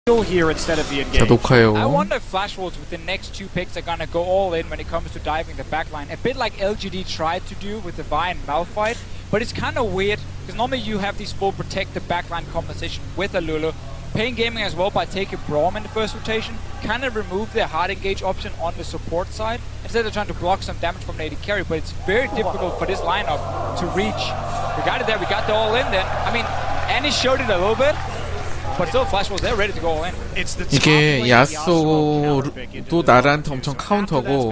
here instead of the engage. 자, 녹화요. I wonder if Flash Wolves with the next two picks are gonna go all in when it comes to diving the backline. A bit like LGD tried to do with the Vi and Malphite, but it's kind of weird because normally you have these full protect the backline composition with a Lulu. Paying Gaming as well by taking Braum in the first rotation kind of removed their hard engage option on the support side. Instead of trying to block some damage from the AD carry, but it's very difficult for this lineup to reach. We got it there, we got the all in then. I mean, Annie showed it a little bit. But still, Flash was there, ready to go all in. 이게 야쏘도 나라한테 엄청 카운터고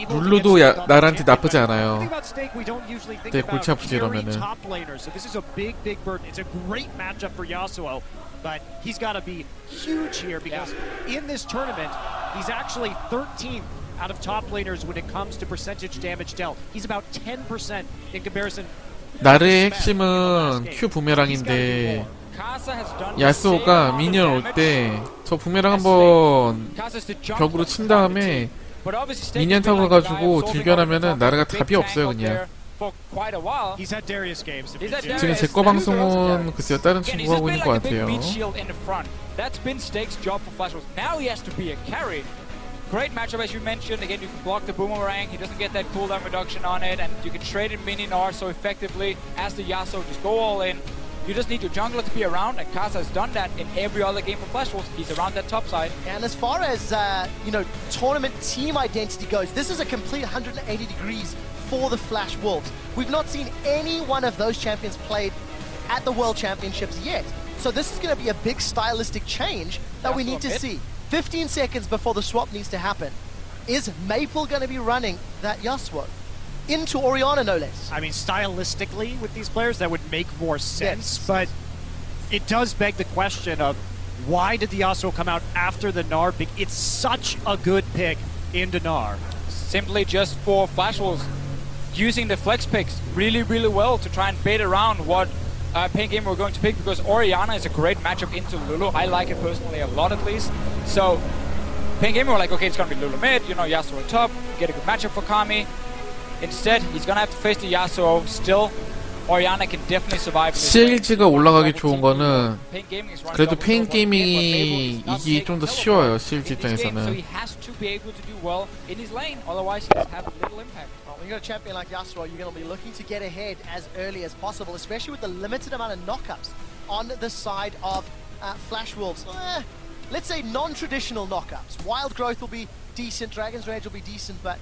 룰루도 나라한테 나쁘지 않아요. 되게 골치 아프지 이러면은. But he's got to be huge here because in this tournament, he's actually 13th out of top laners when it comes to percentage damage dealt. He's about 10% in comparison. 나르의 핵심은 Q 부메랑인데 야스오가 미니언 올 때 저 부메랑 한번 벽으로 친 다음에 미니언 타고 가가지고 딜견하면은 나르가 답이 없어요 그냥. 지금 제 거 방송은 글쎄요 다른 친구가 하고 있는 것 같아요. Great matchup as you mentioned. Again, you can block the boomerang. He doesn't get that cooldown reduction on it, and you can trade in minion R so effectively as the Yasuo. Just go all in. You just need your jungler to be around, and Kasa has done that in every other game for Flash Wolves. He's around that top side. And as far as tournament team identity goes, this is a complete 180 degrees for the Flash Wolves. We've not seen any one of those champions played at the World Championships yet. So this is going to be a big stylistic change that we need to see. 15 seconds before the swap needs to happen. Is Maple going to be running that Yasuo into Orianna, no less? I mean, stylistically, with these players, that would make more sense, but it does beg the question of why did the Yasuo come out after the Gnar pick? It's such a good pick into Gnar. Simply just for Flash Wolves using the flex picks really, really well to try and bait around what Pain Gamer were going to pick, because Orianna is a great matchup into Lulu. I like it personally a lot, at least. So Pain Gamer were like, okay, it's gonna be Lulu mid, Yasuo top, get a good matchup for Kami. Instead, he's gonna have to face the Yasuo. Still, Orianna can definitely survive. CLG가 올라가기 좋은 거는 그래도 페인 게이밍이 이기기 좀 더 쉬워요. CLG 입장에서는. So he has to be able to do well in his lane, otherwise he just have little impact. When you've got a champion like Yasuo, you're going to be looking to get ahead as early as possible, especially with the limited amount of knockups on the side of Flash Wolves. Let's say non-traditional knockups. Wild Growth will be decent, Dragon's Rage will be decent, but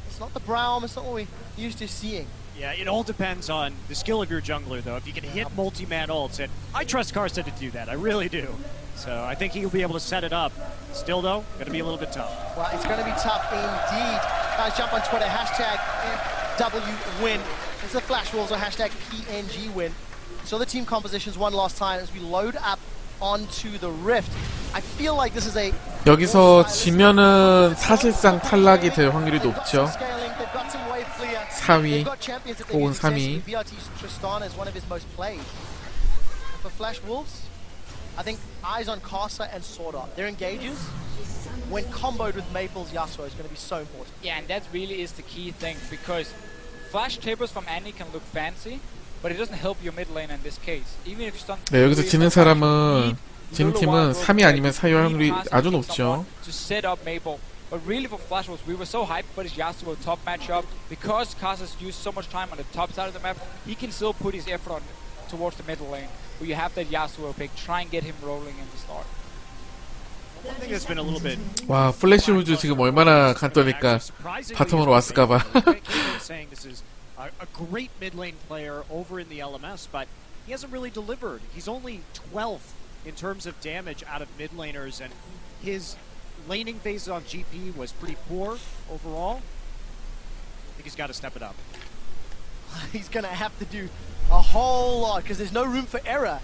it's not the Braum, it's not what we're used to seeing. Yeah, it all depends on the skill of your jungler, though. If you can hit multi-man ults, and I trust Karsa to do that, I really do. So I think he'll be able to set it up. Still, though, going to be a little bit tough. Well, it's going to be tough indeed. Guys, jump on Twitter, hashtag FWWin. It's the Flash Wolves or hashtag PNGWin. So the team compositions one last time as we load up onto the Rift. I feel like this is a... 여기서 지면은 사실상 탈락이 될 확률이 높죠. 4위 혹은 3위. For Flash Wolves, I think eyes on Karsa and Sword Art. Their engages, when comboed with Maple's Yasuo, is going to be so important. Yeah, and that really is the key thing, because flash tapers from Annie can look fancy, but it doesn't help your mid lane in this case. Even if you stun. 네, 여기서 지는 사람은 지는 팀은 3위 아니면 4위 확률이 아주 높죠. To set up Maple. But really for Flash Wolves, we were so hyped for this Yasuo top matchup. Because Karsa's used so much time on the top side of the map, he can still put his effort on towards the middle lane, where you have that Yasuo pick, try and get him rolling in the start. One thing that's been a little bit... 와, 플래시 우즈 지금 얼마나 간떠니까 바텀으로 왔을까봐. saying this is a great mid lane player over in the LMS, but he hasn't really delivered. He's only 12th in terms of damage out of mid laners, and his laning phase on GP was pretty poor overall. I think he's got to step it up. He's going to have to do a whole lot, because there's no room for error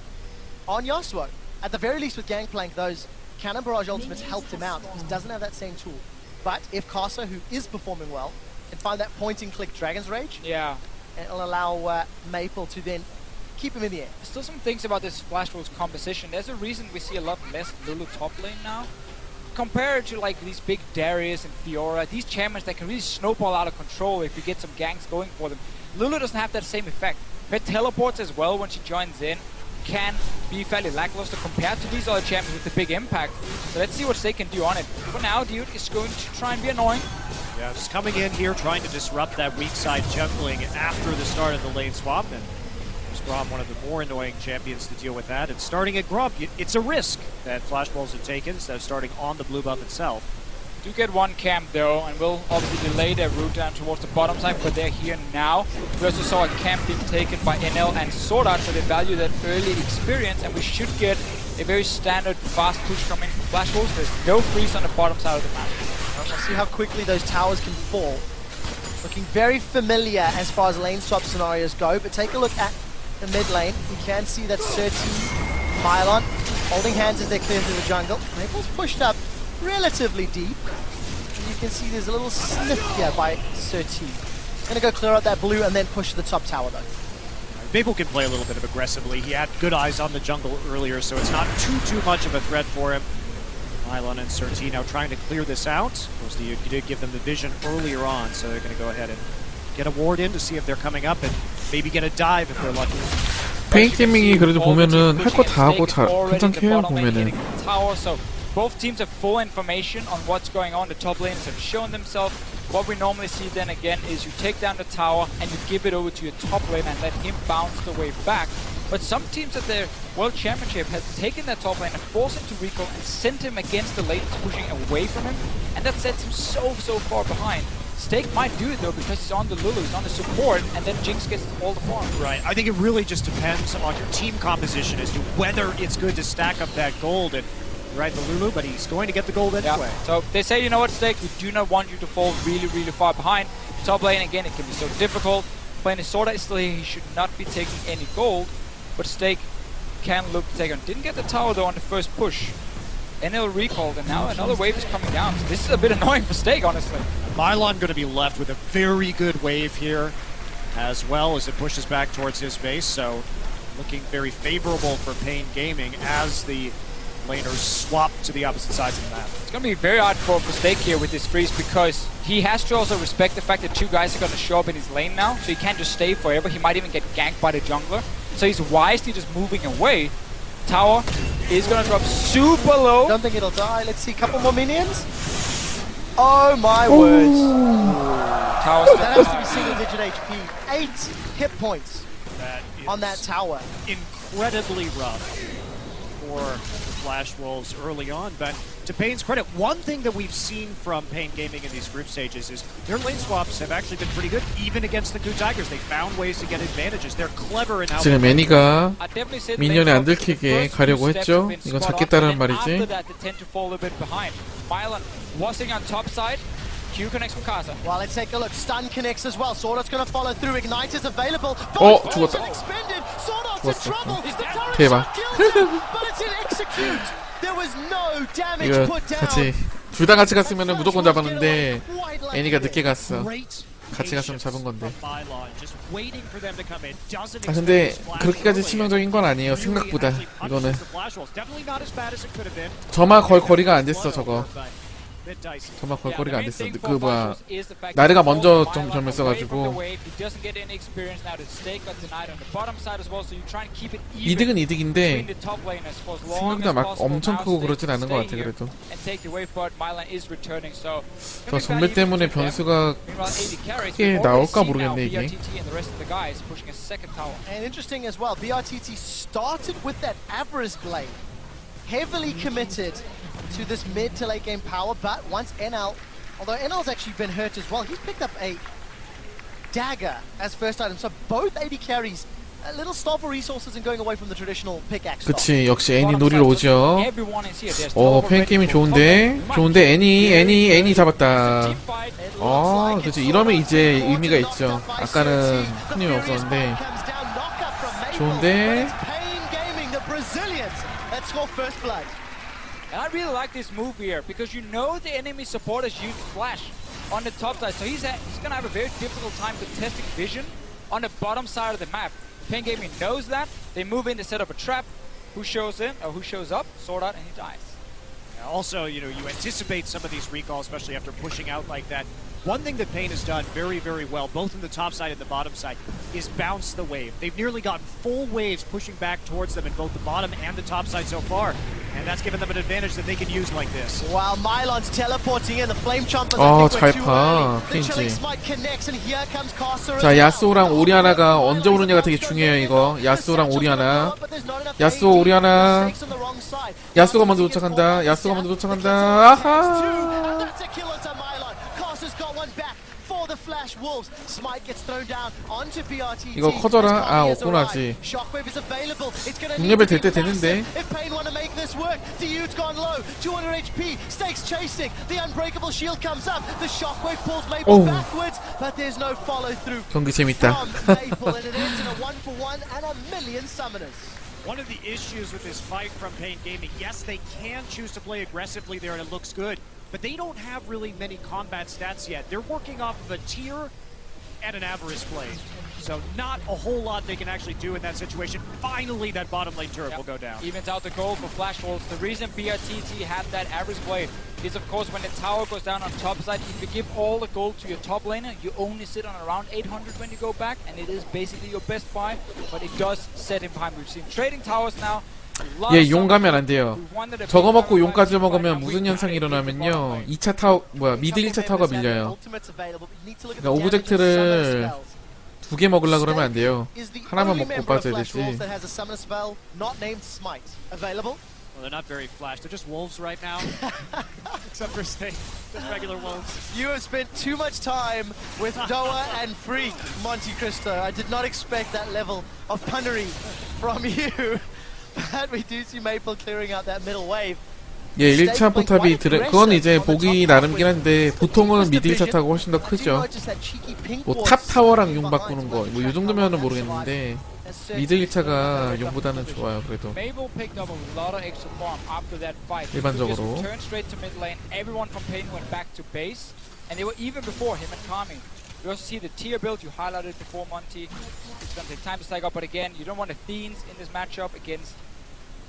on Yasuo. At the very least with Gangplank, those Cannon Barrage ultimates helped him out. He doesn't have that same tool. But if Karsa, who is performing well, can find that point-and-click Dragon's Rage, yeah, it'll allow Maple to then keep him in the air. There's still some things about this Flash Wolves composition. There's a reason we see a lot less Lulu top lane now. Compared to like these big Darius and Fiora, these champions that can really snowball out of control if you get some ganks going for them. Lulu doesn't have that same effect. Her teleports as well when she joins in. can be fairly lackluster compared to these other champions with the big impact. So let's see what Stake can do on it. For now, Dude is going to try and be annoying. Yeah, just coming in here, trying to disrupt that weak side jungling after the start of the lane swap, and Grom, one of the more annoying champions to deal with that. And starting at Grom, it's a risk that Flash Wolves have taken instead of starting on the blue buff itself. Do get one camp though, and will obviously delay their route down towards the bottom side, but they're here now. We also saw a camp being taken by NL and Sword Art, so they value that early experience, and we should get a very standard fast push coming from Flash Wolves. There's no freeze on the bottom side of the map. We'll see how quickly those towers can fall. Looking very familiar as far as lane swap scenarios go, but take a look at the mid lane. We can see that Surti, Mylon holding hands as they clear through the jungle. Maple's pushed up relatively deep. And you can see there's a little sniff here by Surti. Gonna go clear out that blue and then push the top tower though. Maple can play a little bit of aggressively. He had good eyes on the jungle earlier, so it's not too much of a threat for him. Mylon and Surti now trying to clear this out. Of course, you did give them the vision earlier on, so they're going to go ahead and get a ward in to see if they're coming up and maybe get a dive if they're lucky. 페인 게이밍이 그래도 보면은 할 거 다 하고 괜찮게 해요 보면은. So both teams have full information on what's going on. The top laners have shown themselves. What we normally see then again is you take down the tower and you give it over to your top lane and let him bounce the way back. But some teams at their World Championship have taken that top lane and forced him to recall and sent him against the lanes pushing away from him, and that sets him so far behind. Stake might do it though because he's on the Lulu, he's on the support, and then Jinx gets all the farm. Right, I think it really just depends on your team composition as to whether it's good to stack up that gold and right the Lulu, but he's going to get the gold anyway. Yeah. So they say, you know what, Stake, we do not want you to fall really far behind. Top lane again, it can be so difficult. Playing his Sword Art still here, he should not be taking any gold, but Stake can look to take on. Didn't get the tower though on the first push. NL recalled, and now another wave is coming down. So this is a bit annoying for Stake, honestly. Mylon going to be left with a very good wave here, as well as it pushes back towards his base. So looking very favorable for Pain Gaming as the laners swap to the opposite sides of the map. It's going to be very hard for Stake here with this freeze because he has to also respect the fact that two guys are going to show up in his lane now, so he can't just stay forever. He might even get ganked by the jungler. So he's wisely just moving away. Tower is going to drop super low. Don't think it'll die. Let's see, a couple more minions. Oh my words. That has to be single-digit HP. 8 hit points on that tower. Incredibly rough for Flash Wolves early on, but to Pain's credit, one thing that we've seen from Pain Gaming in these group stages is their lane swaps have actually been pretty good, even against the Good Tigers. They found ways to get advantages. They're clever in how. 지금 애니가 미니언이 안 들키게 가려고 했죠. 이건 잡겠다는 말이지. Wasing on top side. Q connects from Kasa. Well, let's take a look. Stun connects as well. Sword Art's going to follow through. Ignite is available. 죽었다. 죽었어. 대박. 이거 같이 둘 다 같이 갔으면 무조건 잡았는데 애니가 늦게 갔어. 같이 갔으면 잡은 건데. 아 근데 그렇게까지 치명적인 건 아니에요. 생각보다 이거는. 저마 거의 거리가 안 됐어 저거. 정말 걸거리가 안 됐어. 그 뭐야 나르가 먼저 좀 점했어가지고 이득은 이득인데 생각보다 막 엄청 크고 그러진 않은 것 같아. 그래도 저 전멸 때문에 변수가 크게 나올까 모르겠네 이게. And interesting as well, BRTT started with that Avarice Blade, heavily committed to this mid to late game power, but once NL, although NL's actually been hurt as well, he's picked up a dagger as first item. So both AD carries a little stall for resources and going away from the traditional pickaxe. 그치, 역시 애니 노리러 오죠. 페인 게임이 좋은데 애니 잡았다. 그치, 이러면 이제 의미가 있죠. 아까는 큰 힘이 없었는데 좋은데. And I really like this move here because you know the enemy supporters use flash on the top side, so he's gonna have a very difficult time contesting vision on the bottom side of the map. Pain Gaming knows that. They move in to set up a trap. Who shows in or who shows up? Sword Art, and he dies. Also, you anticipate some of these recalls, especially after pushing out like that. One thing that Payne has done very, very well, both in the top side and the bottom side, is bounce the wave. They've nearly gotten full waves pushing back towards them in both the bottom and the top side so far. And that's given them an advantage that they can use like this. While Mylon's teleporting in, the Flame Chompers 잘 파, PNG. connects, and here comes Casa. 자, 야스오랑 오리아나가 언제 오느냐가 되게 중요해요, 이거. 야스오랑 오리아나. 야스오, 오리아나. 야스오가 먼저 도착한다. 야스오가 먼저 도착한다. 아하! 이거 커져라? 아, 없구나지. 6레벨 될 때 되는데. 오우. 경기 재밌다. One of the issues with this fight from Payne Gaming, yes, they can choose to play aggressively there and it looks good, but they don't have really many combat stats yet. They're working off of a tier and an Avarice blade. So not a whole lot they can actually do in that situation. Finally, that bottom lane turret will go down. Evens out the gold for Flash Wolves. The reason BRTT had that Avarice blade is, of course, when the tower goes down on top side, if you give all the gold to your top laner, you only sit on around 800 when you go back, and it is basically your best buy, but it does set him behind. We've seen trading towers now. 얘 용 가면 안 돼요. 저거 먹고 용까지 먹으면 무슨 현상이 일어나면요. 2차 타워, 미드 1차 타워가 밀려요. 그러니까 오브젝트를 2개 먹으려고 그러면 안 돼요. 하나만 먹고 빠져야 되지. Well, they're not very flash. They're just wolves right now. Except for Sting. Just regular wolves. You have spent too much time with Doa and Freak, Monte Cristo. I did not expect that level of punnery from you. But we do see Maple clearing out that middle wave. 예, 1차 포탑이 그건 이제 보기 나름이긴 한데 보통은 미드 1차 타워가 훨씬 더 크죠. 뭐 탑 타워랑 용 바꾸는 거, 뭐 이 정도면은 모르겠는데 미드 1차가 용보다는 좋아요, 그래도. 일반적으로. We also see the tier build you highlighted before, Monty. It's going to take time to stack up, but again, you don't want the Fiends in this matchup against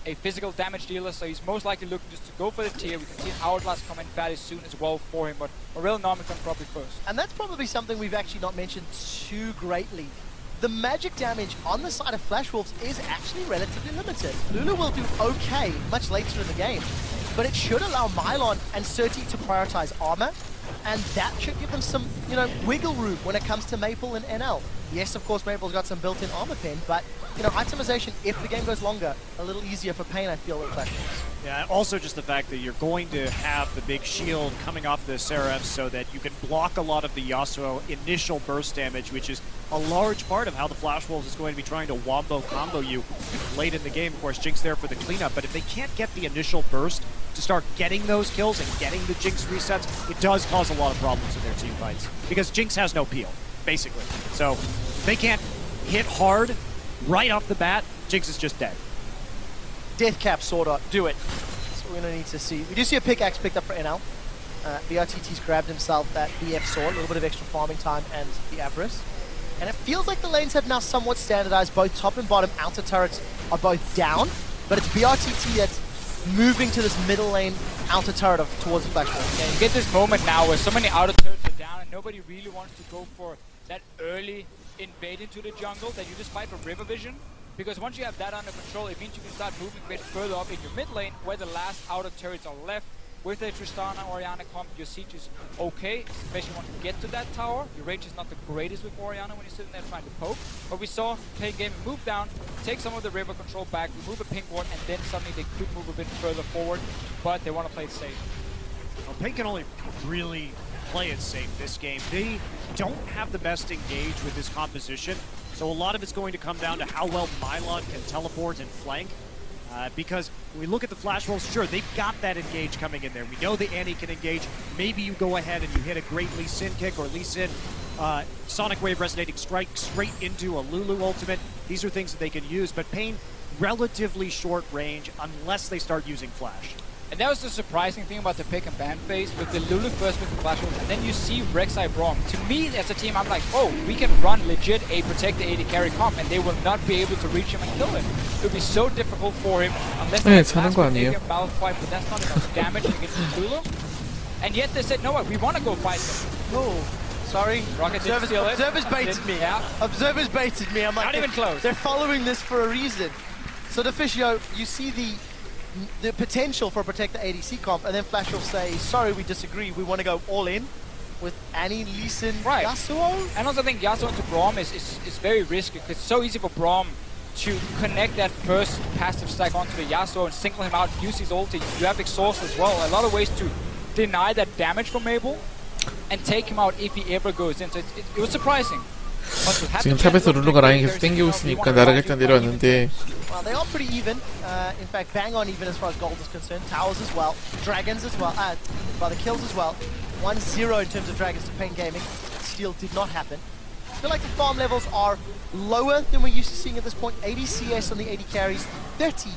a physical damage dealer, so he's most likely looking just to go for the tier. We can see an Hourglass come in fairly soon as well for him, but Aurel Nomicon probably first. And that's probably something we've actually not mentioned too greatly. The magic damage on the side of Flash Wolves is actually relatively limited. Lulu will do okay much later in the game, but it should allow Mylon and Surti to prioritize armor, and that should give them some, wiggle room when it comes to Maple and NL. Yes, of course, Maple's got some built-in armor pin, but, itemization, if the game goes longer, a little easier for Payne, I feel, with Flash Wolves. Yeah, also just the fact that you're going to have the big shield coming off the Seraph so that you can block a lot of the Yasuo initial burst damage, which is a large part of how the Flash Wolves is going to be trying to wombo combo you late in the game. Of course, Jinx there for the cleanup, but if they can't get the initial burst to start getting those kills and getting the Jinx resets, it does cause a lot of problems in their team fights. Because Jinx has no peel, basically. So they can't hit hard right off the bat, Jinx is just dead. Death Cap Sword Art, do it. That's what we're going to need to see. We do see a pickaxe picked up for NL. BRTT's grabbed himself that BF Sword, a little bit of extra farming time, and the Avarice. And it feels like the lanes have now somewhat standardized. Both top and bottom outer turrets are both down, but it's BRTT that's moving to this middle lane outer turret towards the Flash Wolf. Yeah, you get this moment now where so many outer turrets are down and nobody really wants to go for that early invade into the jungle that you just fight for river vision. Because once you have that under control, it means you can start moving a bit further up in your mid lane where the last outer turrets are left. With a Tristana Orianna comp, your siege is okay, especially once you get to that tower. Your range is not the greatest with Orianna when you're sitting there trying to poke. But we saw Payne Gaming move down, take some of the river control back, remove a pink ward, and then suddenly they could move a bit further forward. But they want to play it safe. Well, Payne can only really play it safe this game. They don't have the best engage with this composition, so a lot of it's going to come down to how well Mylon can teleport and flank. Because when we look at the Flash Wolves, sure, they've got that engage coming in there. We know the Annie can engage. Maybe you go ahead and you hit a great Lee Sin kick or Lee Sin Sonic Wave Resonating Strike straight into a Lulu ultimate. These are things that they can use, but Payne, relatively short range unless they start using Flash. And that was the surprising thing about the pick and ban phase with the Lulu first with the Flash Wolves, and then you see Rek'Sai Braum. To me, as a team, I'm like, oh, we can run legit a protect the AD carry comp, and they will not be able to reach him and kill him. It would be so difficult difficult for him unless 네, they 자는 거 아니에요. Malphite, but that's not enough damage against Cthulhu. And yet they said, no, we want to go fight them. Oh, sorry. Rocket did steal it. Observers baited me. Yeah. Observers baited me. I'm like, Not even close. They're following this for a reason. So Deficio, you see the potential for a Protect the ADC comp, and then Flash will say, sorry, we disagree. We want to go all in with Annie, Lee Sin, Right. Yasuo. And also I think Yasuo into Braum is very risky because it's so easy for Braum to connect that first passive stack onto the Yasuo and single him out, use his ulti. You have exhaust as well. A lot of ways to deny that damage from Mabel and take him out if he ever goes in. So it was surprising. 지금 탑에서 룰루가 라인 계속 땡기고 있으니까 나라가 일단 내려왔는데 Well, they are pretty even. In fact, bang on even as far as gold is concerned. Towers as well. Dragons as well. By the kills as well. 1-0 in terms of Dragons to Pain Gaming. Steal did not happen. I feel like the farm levels are lower than we're used to seeing at this point. 80 CS on the 80 carries, 30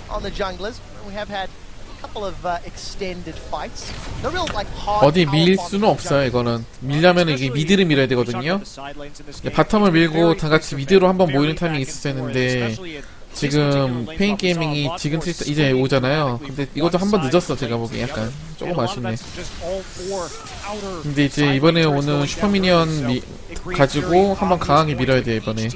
on the junglers. And we have had a couple of extended fights. No real like hard. 어디 밀릴 수는 없어요. 이거는 밀려면 이게 미드를 밀어야 되거든요. 바텀을 밀고 다 같이 미드로 한번 모이는 타이밍이 있었어야 했는데 지금 페인 게이밍이 지금 이제 오잖아요. 근데 이것도 한번 늦었어. 제가 보기엔 약간 조금 아쉽네. 근데 이제 이번에 오는 슈퍼미니언 가지고 한번 강하게 밀어야 돼 이번에.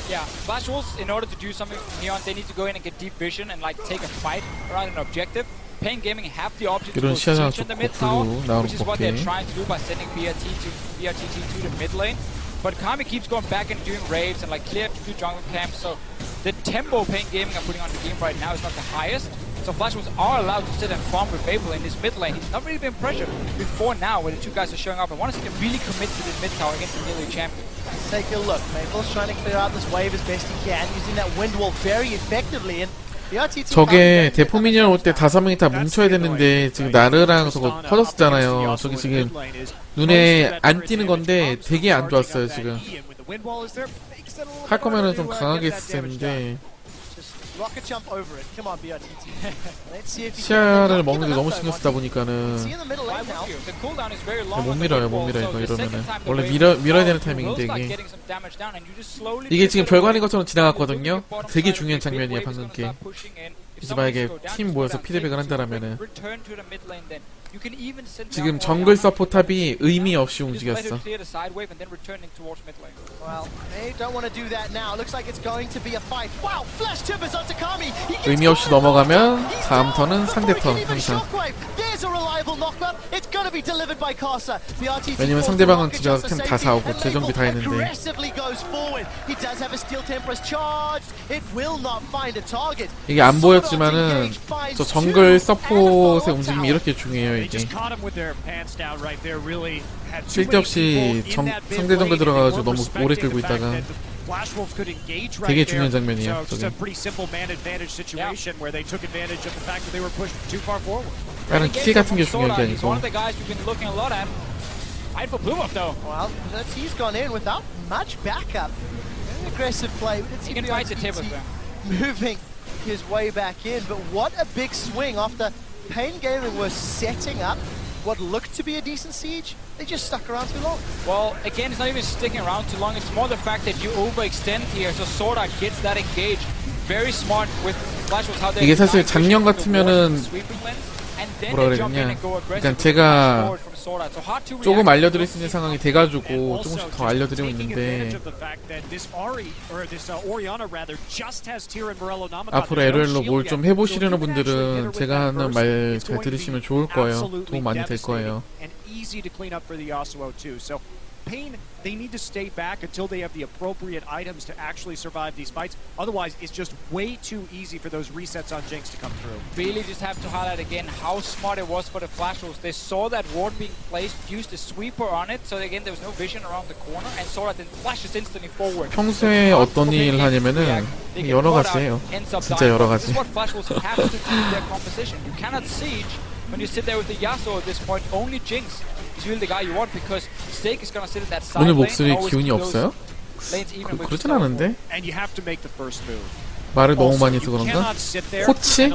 Yeah, Flash Wolves, in order to do something Neon, they need to go in and get deep vision and like take a fight around an objective. Pain Gaming have the option to go siege in the mid tower, which is what they're trying to do by sending BRTT to the mid lane. But Kami keeps going back and doing raves and like clear to jungle camps, so the tempo Pain Gaming are putting on the game right now is not the highest. So Flash Wolves are allowed to sit and farm with Mabel in this mid lane. He's not really been pressured before now when the two guys are showing up. I want to see them really commit to this mid tower against the melee champion. Take a look. Mabel's trying to clear out this wave as best he can, using that wind wall very effectively. And 저게 대포 미니언 올 때 5명이 다 뭉쳐야 되는데 지금 나르랑 저거 터졌었잖아요. 저기 지금 눈에 안 띄는 건데 되게 안 좋았어요 지금. 할 거면은 좀 강하게 했을 텐데 시야를 먹는 게 너무 신경 쓰다 보니까는 못 밀어요 이거 이러면은 원래 밀어야 되는 타이밍인데 이게 지금 별거 아닌 것처럼 지나갔거든요. 되게 중요한 장면이야 방금 게. 이제 만약에 팀 모여서 피드백을 한다라면은 지금 정글 서포탑이 의미 없이 움직였어. 의미 없이 넘어가면 다음 턴은 상대 턴 항상. 왜냐면 상대방은 집에 가서 템 다 사오고 재정비 다 했는데 이게 안 보였지만은 저 정글 서폿의 움직임이 이렇게 중요해요. 이게 쓸데없이 상대 정글 들어가가지고 너무 오래 끌고 있다가 되게 중요한 장면이야. 다른 킬 같은 게 중요한 게 아니고. Well, he's gone in without much backup. Very aggressive play. He can fight the table. Moving his way back in, but what a big swing after Pain Gaming was setting up what looked to be a decent siege. They just stuck around too long. Well, again, it's not even sticking around too long. It's more the fact that you overextend here, so Sword gets that engage. Very smart with Flash was how they. 이게 사실 작년 같으면은 뭐라 그랬냐. 그러니까 제가 조금 알려드릴 수 있는 상황이 돼가지고 조금씩 더 알려드리고 있는데 앞으로 LOL로 뭘 좀 해보시려는 분들은 제가 하는 말 잘 들으시면 좋을 거예요. 도움 많이 될 거예요. Pain, they need to stay back until they have the appropriate items to actually survive these fights. Otherwise, it's just way too easy for those resets on Jinx to come through. Really just have to highlight again how smart it was for the Flash Wolves. They saw that ward being placed, used a sweeper on it, so again there was no vision around the corner, and saw that then flashes instantly forward. 평소에 어떤 일을 하냐면은 여러 가지예요. 진짜 여러 가지. This is what Flash Wolves have to do in their composition. You cannot siege when you sit there with the Yasuo at this point. Only Jinx is really the guy you want because Stake is gonna sit in that side 오늘 lane. 목소리 기운이 없어요? 그러진 않은데? 말을 너무 많이 해서 그런가? 코치?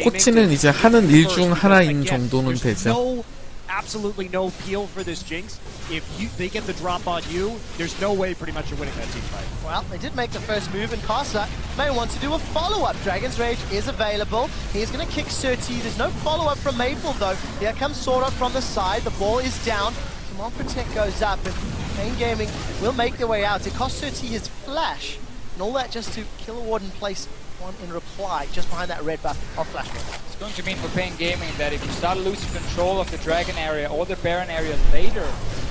코치는 이제 하는 일 중 하나인 정도는 되죠. absolutely no peel for this Jinx. If they get the drop on you, there's no way pretty much you're winning that team fight. Well, they did make the first move, and Casa may want to do a follow-up. Dragon's Rage is available. He's going to kick Surti. There's no follow-up from Maple, though. Here comes Sword Art from the side. The ball is down. Command Protect goes up, and Pain Gaming will make their way out. It cost Surti his flash, and all that just to kill a ward and place one in reply, just behind that red buff of Flash Ward. It's going to mean for Pain Gaming that if you start losing control of the Dragon area or the Baron area later,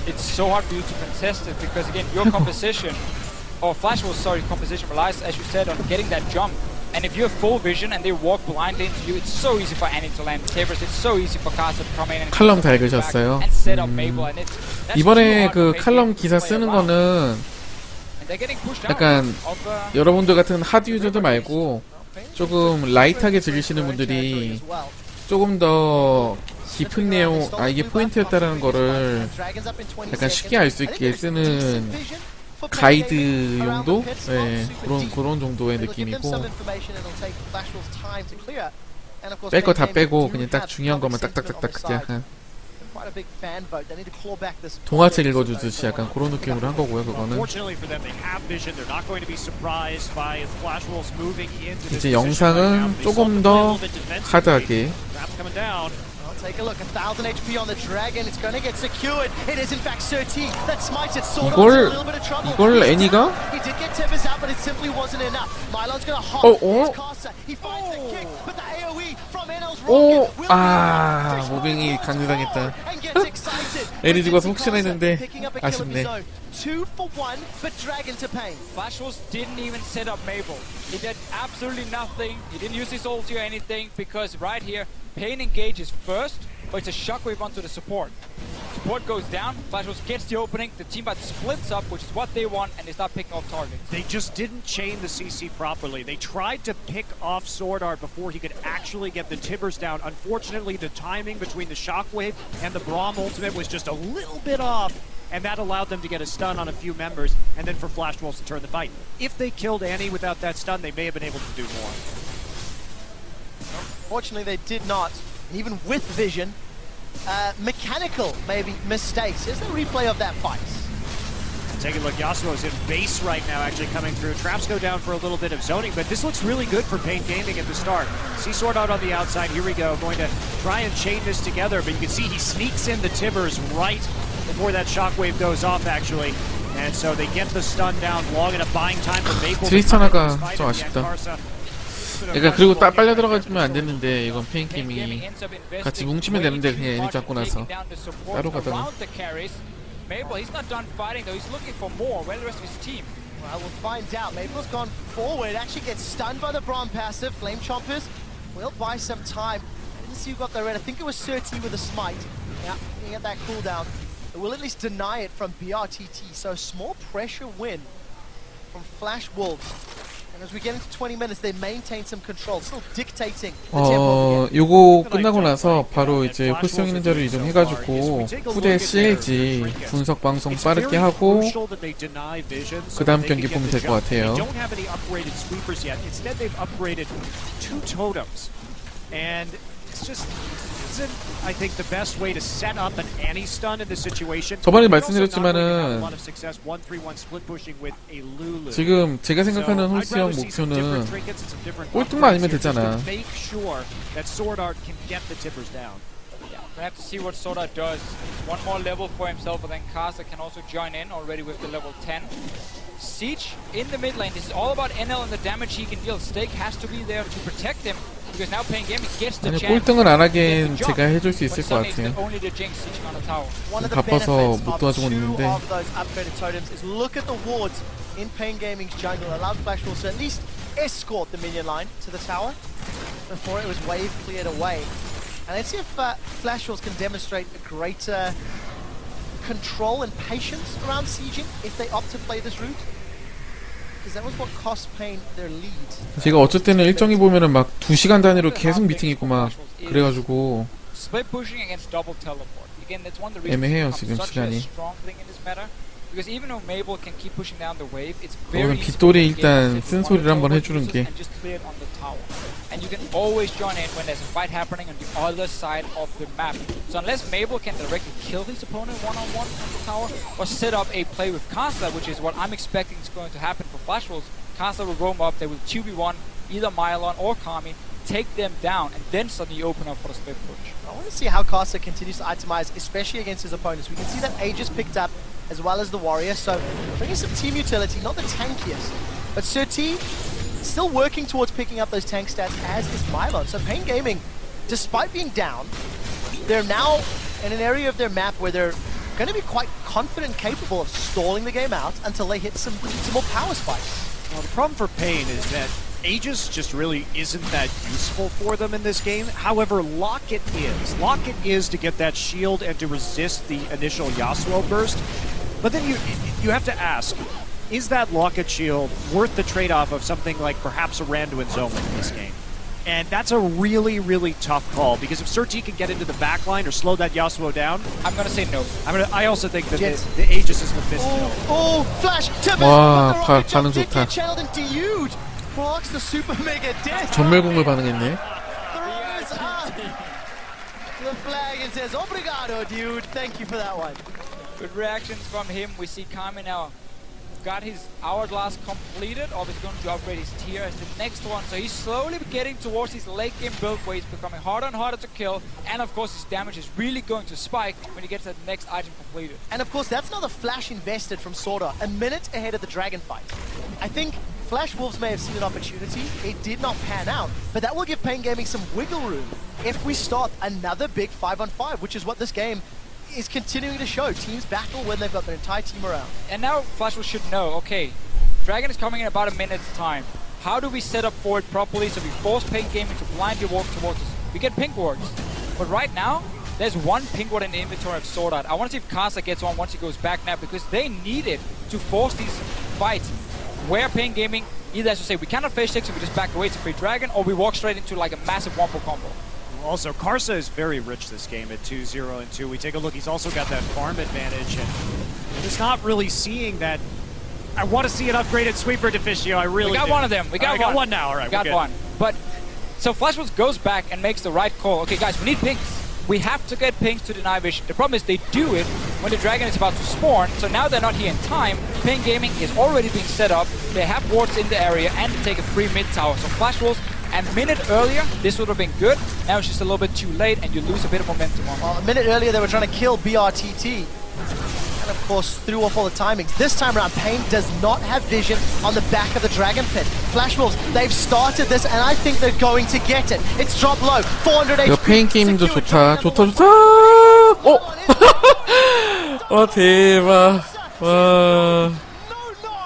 it's so hard for you to contest it, because again, your composition, or Flash Ward's, sorry, composition relies, as you said, on getting that jump. And if you have full vision and they walk blindly into you, it's so easy for Annie to land Tibbers, it's so easy for Casa to come in and 칼럼 다 읽으셨어요. and set up Mabel, and it's 이번에 그 칼럼 기사 쓰는 거는 약간 여러분들 같은 하드 유저들 말고 조금 라이트하게 즐기시는 분들이 조금 더 깊은 내용, 이게 포인트였다라는 거를 약간 쉽게 알 수 있게 쓰는 가이드 용도? 네, 그런 정도의 느낌이고, 뺄 거 다 빼고 그냥 딱 중요한 것만 딱딱딱딱 그냥 동화책 읽어주듯이 약간 그런 느낌으로 한 거고요. 그거는 이제 영상은 조금 더 하드하게. Take a look, 1000 HP on the dragon. It's going to get secured. It is in fact Surti that smites it. Sword Art's in a little bit of trouble. 이걸 애니가? He did get Tibbers out, but it simply wasn't enough. Mylon's going to hop. He finds the kick, but the AoE from NL's rocket will 모빙이 강제당했다. and gets excited. 애니 죽어서 혹시나 했는데 아쉽네. 2 for 1, but Dragon to Pain. Flash Wars didn't even set up Mabel. He did absolutely nothing. He didn't use his ulti or anything, because right here, Pain engages first, but it's a shockwave onto the support. Support goes down, Flash Wars gets the opening, the team fight splits up, which is what they want, and they start picking off targets. They just didn't chain the CC properly. They tried to pick off Sword Art before he could actually get the Tibbers down. Unfortunately, the timing between the shockwave and the Braum ultimate was just a little bit off, and that allowed them to get a stun on a few members, and then for Flash Wolves to turn the fight. If they killed Annie without that stun, they may have been able to do more. Fortunately, they did not. And even with vision, mechanical, maybe, mistakes. Here's the replay of that fight. Take a look, Yasuo's in base right now, actually coming through. Traps go down for a little bit of zoning, but this looks really good for Pain Gaming at the start. See Sword Art on the outside, here we go. Going to try and chain this together, but you can see he sneaks in the Tibbers right before that shockwave goes off, actually. And so they get the stun down, long enough buying time for Maple. 트리스타나가 좀 아쉽다. 그러니까 그리고 딱 빨려 들어가주면 안 되는데, 이건 페인 게임이 같이 뭉치면 되는데 그냥 애니 잡고 나서 따로 가다가. Mabel, he's not done fighting though. He's looking for more. Where's the rest of his team? Well, we'll find out. Maple's gone forward. Actually gets stunned by the Braum passive. Flame Chompers will buy some time. I didn't see who got the red. I think it was Surti with a smite. Yeah, you get that cooldown. It will at least deny it from BRTT. So a small pressure win from Flash Wolves. And as we get into 20 minutes, they maintain some control, still dictating the tempo. 요거 끝나고 나서 바로 이제 후속 있는 자로 이동해가지고 후대 CLG 분석 방송 빠르게 하고 그 다음 경기 보면 될 것 같아요. I think the best way to set up an Annie stun in this situation. 저번에 말씀드렸지만은 지금 제가 생각하는 홀스형 목표는 꼴등만 아니면 되잖아. We have to see what Sword Art does. One more level for himself, and then Casa can also join in already with the level 10. Siege in the mid lane. This is all about NL and the damage he can deal. Stake has to be there to protect him, because now Pain Gaming gets the 아니, chance. 꼴등은 안 하긴 제가 해줄 수 있을 것 같아요. 바빠서 못 도와주고 있는데. Look at the wards in Pain Gaming's jungle. Allowed Flash Wolves to at least escort the minion line to the tower before it was wave cleared away. And let's see if Flash Wolves can demonstrate a greater control and patience around sieging if they opt to play this route. Because that was what cost Pain their lead. 제가 어쩔 때는 일정이 보면은 막 2시간 단위로 계속 미팅 있고 막 그래가지고 애매해요 지금 시간이. Because even though Mabel can keep pushing down the wave, it's very easy 빗돌이 일단 쓴소리를 한번 해주는 게 and just clear it on the tower. And you can always join in when there's a fight happening on the other side of the map. So unless Mabel can directly kill his opponent one-on-one on the tower, or set up a play with Kasa, which is what I'm expecting is going to happen for Flash Wolves, Kasa will roam up, they will 2v1 either Mylon or Kami, take them down, and then suddenly open up for the split push. I want to see how Kasa continues to itemize, especially against his opponents. We can see that Aegis picked up as well as the Warrior, so bringing some team utility, not the tankiest. But Sir T still working towards picking up those tank stats, as is Mylon. So Png Gaming, despite being down, they're now in an area of their map where they're going to be quite confident, capable of stalling the game out until they hit some more power spikes. Well, the problem for Pain is that Aegis just really isn't that useful for them in this game. However, Locket is. Locket is to get that shield and to resist the initial Yasuo burst. But then you have to ask, is that Locket shield worth the trade-off of something like perhaps a Randuin's Omen in this game? And that's a really, really tough call, because if Sir T can get into the backline or slow that Yasuo down, I'm gonna say no. I also think that the Aegis is Mephisto. Oh, Flash! 와, 반응 좋다. Channeled into Yude. Blocks the super mega death. 전멸공을 반응했네. Throws up the flag and says, "Obrigado, dude. Thank you for that one." Good reactions from him. We see Kami now got his hourglass completed, obviously going to upgrade his tier as the next one. So he's slowly getting towards his late game build where he's becoming harder and harder to kill, and of course his damage is really going to spike when he gets that next item completed. And of course that's another Flash invested from Sorda, a minute ahead of the dragon fight. I think Flash Wolves may have seen an opportunity, it did not pan out, but that will give Png Gaming some wiggle room if we start another big 5-on-5, which is what this game is continuing to show. Teams battle when they've got their entire team around. And now Flash Wolves should know, okay, Dragon is coming in about a minute's time. How do we set up for it properly so we force Png Gaming to blindly walk towards us? We get pink wards, but right now, there's one pink ward in the inventory of Sword Art. I want to see if Kasa gets one once he goes back now, because they need it to force these fights where Png Gaming either has to say, we cannot phase 6 and we just back away to free Dragon, or we walk straight into like a massive wombo combo. Also, Karsa is very rich this game at 2-0 and 2. We take a look, he's also got that farm advantage, and just not really seeing that. I want to see an upgraded sweeper Deficio, I really We got do. one of them, we got one. Got one now, all right, we got one. But, so Flash Wolves goes back and makes the right call. Okay guys, we need pinks. We have to get pinks to deny vision. The problem is they do it when the dragon is about to spawn, so now they're not here in time. Png Gaming is already being set up, they have wards in the area, and they take a free mid tower. So Flash Wolves, a minute earlier, this would have been good. Now it's just a little bit too late, and you lose a bit of momentum on. Well, a minute earlier they were trying to kill BRTT, and of course threw off all the timings. This time around, Pain does not have vision on the back of the Dragon Pit. Flash Wolves, they've started this, and I think they're going to get it. It's dropped low, 400 HP. 이거 페인 게임도 좋다. 좋다. 와 대박. 와.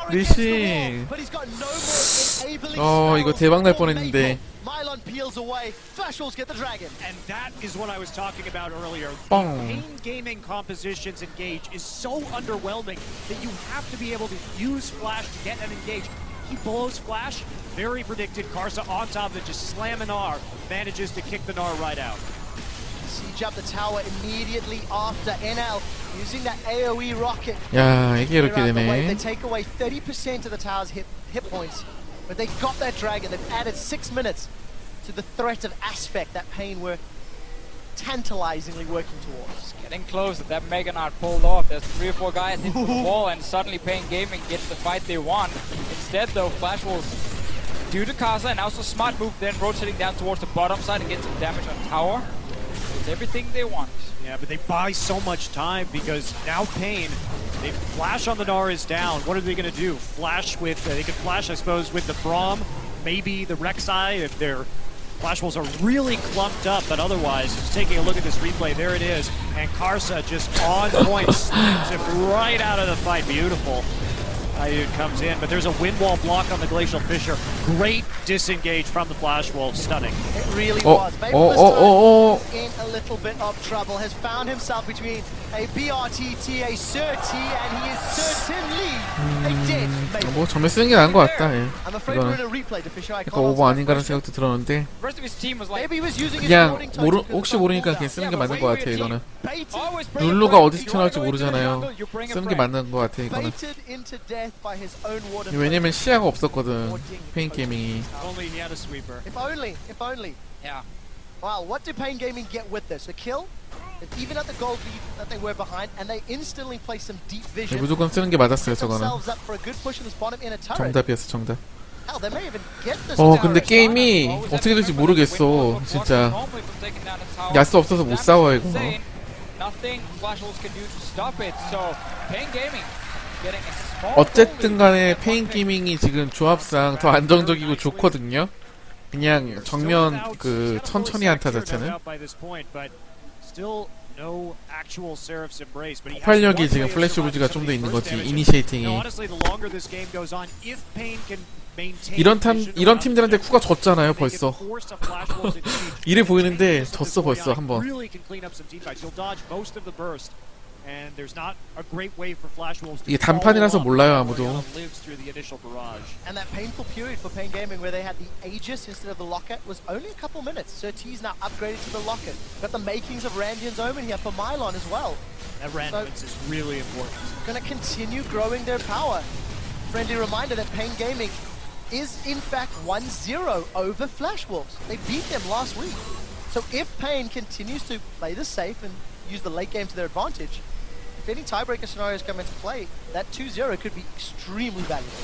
리신. 이거 대박 날 뻔했는데. Mylon peels away. Flash Wolves get the dragon. And that is what I was talking about earlier. Bong. Pain Gaming compositions engage is so underwhelming that you have to be able to use Flash to get an engage. He blows Flash, very predicted. Karsa on top of it, just slam an R, manages to kick the Gnar right out. Siege up the tower immediately after NL using that AoE rocket. 야, 이게 이렇게 They 되네. take away 30% of the tower's hit points, but they got that dragon. They've added 6 minutes to the threat of aspect that Pain were tantalizingly working towards. Getting close, that Mega Gnar pulled off. There's 3 or 4 guys into the wall, and suddenly Png Gaming gets the fight they want. Instead though, Flash Wolves do to Kasa, and also smart move then rotating down towards the bottom side and get some damage on tower. It's everything they want. Yeah, but they buy so much time because now Pain, they flash on the Gnar is down. What are they going to do? Flash with, they could flash, I suppose, with the Braum, maybe the Rek'Sai if their Flash Wolves are really clumped up, but otherwise, just taking a look at this replay, there it is, and Karsa just on point, snaps it right out of the fight. Beautiful. Ayud comes in, but there's a wind wall block on the Glacial Fissure. Great disengage from the Flash Wolves, stunning. It really was. Maple this time is in a little bit of trouble. Has found himself between a BRTT, a Surti, and he is certainly a dead Maple. 뭐 전멸 쓰는 게 나은 것 같다. 예. I'm afraid we're in a replay. 약간 오버 아닌가라는 생각도 들었는데 그냥 혹시 모르니까 그냥 쓰는 게 맞는 것 같아. 이거는 룰루가 어디서 튀어나올지 모르잖아요. 쓰는 게 맞는 것 같아. 이거는 왜냐면 시야가 없었거든. 페인 게이밍이. If only. Yeah. Wow, what did Pain Gaming get with this? A kill? Even at the goal lead that they were behind, and they instantly placed some deep vision. 무조건 쓰는 게 맞았어요. 저거는. 정답이었어, 정답. 근데 게임이 어떻게 될지 모르겠어. 진짜. 야스 없어서 못 싸워 이거. 어쨌든 간에 페인 게이밍이 지금 조합상 더 안정적이고 좋거든요. 그냥 정면 그 천천히 한타 자체는 폭발력이 지금 플래시 오브즈가 좀 더 있는 거지. 이니시에이팅이 이런 팀들한테 쿠가 졌잖아요 벌써. 이래 보이는데 졌어 벌써 한번. 이게 단판이라서 몰라요 아무도. And that painful period for Pain Gaming where they had the Aegis instead of the Locket was only a couple minutes. Surtees now upgraded to the Locket. Got the makings of Randian's Omen here for Mylon as well. That Randian's is really important. Gonna continue growing their power. Friendly reminder that Pain Gaming is in fact 1-0 over Flash Wolves. They beat them last week. So if Pain continues to play this safe and use the late game to their advantage, if any tiebreaker scenarios come into play, that 2-0 could be extremely valuable.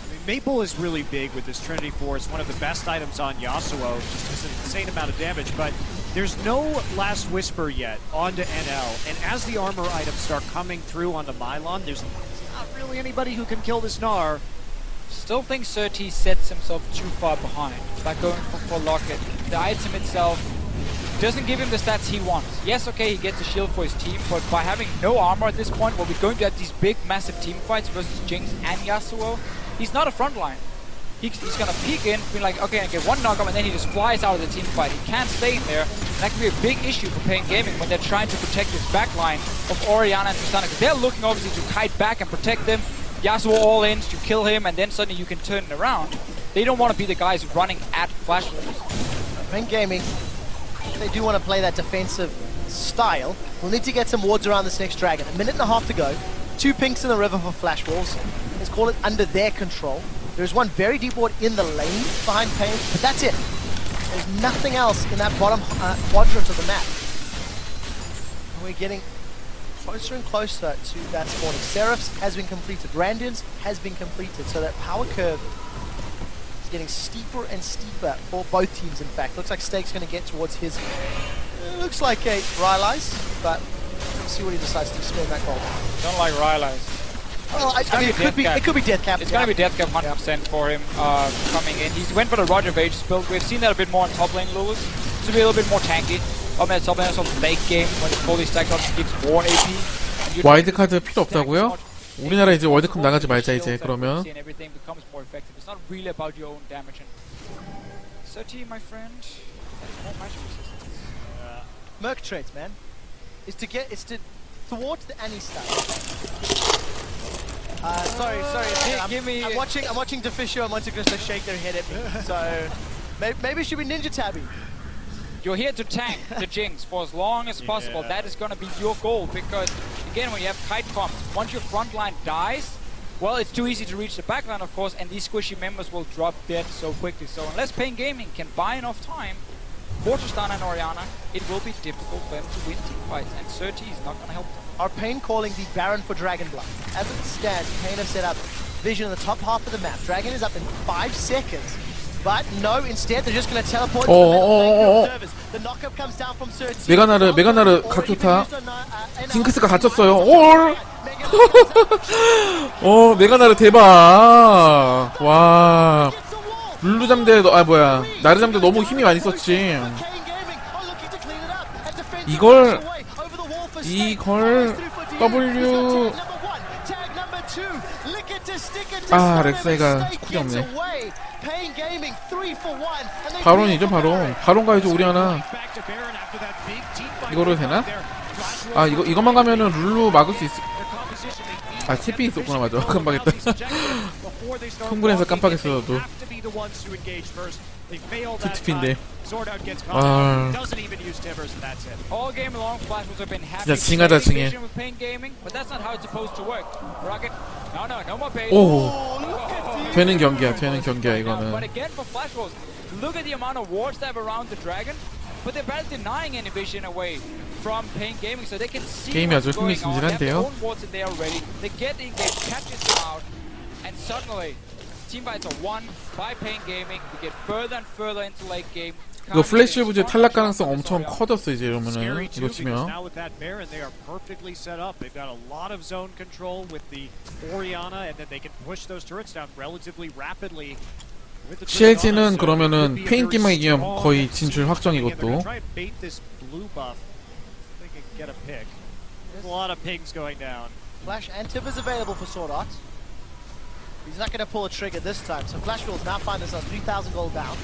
I mean, Maple is really big with this Trinity Force, one of the best items on Yasuo, just an insane amount of damage, but there's no Last Whisper yet onto NL, and as the armor items start coming through onto Mylon, there's not really anybody who can kill this Gnar. Still think Surtees sets himself too far behind. It's like going for Locket. The item itself doesn't give him the stats he wants. Yes, okay, he gets a shield for his team, but by having no armor at this point, where we're going to have these big, massive team fights versus Jinx and Yasuo, he's not a frontline. He's gonna peek in, be like, okay, I get one knockup, and then he just flies out of the team fight. He can't stay in there, and that could be a big issue for Pain Gaming when they're trying to protect this backline of Orianna and Tristana, because they're looking obviously to kite back and protect them. Yasuo all in to kill him, and then suddenly you can turn it around. They don't want to be the guys running at Flash Wolves. Pain Gaming, if they do want to play that defensive style, we'll need to get some wards around this next dragon. A minute and a half to go. 2 pinks in the river for Flash Wolves. Let's call it under their control. There's one very deep ward in the lane behind Pain, but that's it. There's nothing else in that bottom quadrant of the map. And we're getting closer and closer to that spawning. Seraph's has been completed. Randian's has been completed, so that power curve is getting steeper and steeper for both teams, in fact. Looks like Steak's going to get towards his... looks like a Rylai's, but let's see what he decides to spin that goal. Don't like Rylai's. Well, I mean, it could be Deathcap. It's going to be Deathcap 100% for him coming in. He went for the Roger Vages build. We've seen that a bit more in top lane, Lewis. To be a little bit more tanky. I mean, top lane is sort of late game when it's fully stacked up, gives more AP. 와일드 카드 필요 없다고요? 우리나라 이제 월드컵 나가지 말자 이제 그러면. It's not really about your own damage. And 30, my friend, more magic resistance. Merc trades, man. Is to thwart the Annie style. Sorry. I'm watching Defisho and Montecristo shake their head at me. So maybe it should be Ninja Tabby. You're here to tank the Jinx for as long as possible. That is going to be your goal, because again, when you have kite comps, once your front line dies, well, it's too easy to reach the back line, of course, and these squishy members will drop dead so quickly. So unless Pain Gaming can buy enough time for Tristana and Orianna, it will be difficult for them to win team fights, and Surti is not going to help them. Are Pain calling the Baron for Dragonblood? As it stands, Pain have set up vision in the top half of the map. Dragon is up in 5 seconds. But no, instead they're just going to teleport to the middle servers. The knockup comes down from Surti. 메가나르 각 좋다. 징크스가 갇혔어요. 올! 메가나르 대박. 와. 룰루 잠대 나르 잠대 너무 힘이 많이 썼지. 이걸 W 아, 렉사이가 쿨이 없네. 바론이죠, 바론. 바론 가야죠, 우리 하나. 이거로 되나? 아, 이것만 가면은 룰루 막을 수 있을. 아, TP 있었구나, 맞아. 깜빡했다. 흥분해서 깜빡했어, 도 TP인데. 아. 진짜 징하다, 징해. 오. 되는 경기야, 이거는. 게임이 아주 흥미진진한데요. 이거 플래시 오브 탈락 가능성 엄청 커졌어 이제 이러면은 이거 치면. CLG는 그러면은 페인팀만 이기면 거의 진출 확정 이것도. Flash and Tib is available for Sword Art. He's not going to pull a trigger this time, so Flash Wolves now find themselves 3,000 gold down,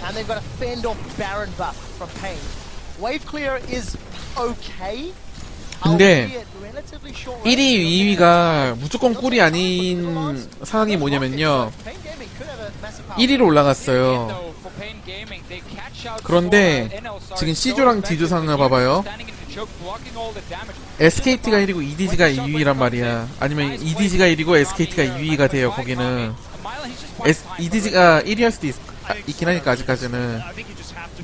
and they've got a fend off Baron buff from Pain. Wave clear is okay. 근데 1위, 2위가 무조건 꿀이 아닌 상황이 뭐냐면요. 1위로 올라갔어요. 그런데 지금 C조랑 D조 상황을 봐봐요. SKT가 1위고 EDG가 2위란 말이야. 아니면 EDG가 1위고 SKT가 2위가 돼요. 거기는 EDG가 1위 할 수도 있긴 하니까 아직까지는.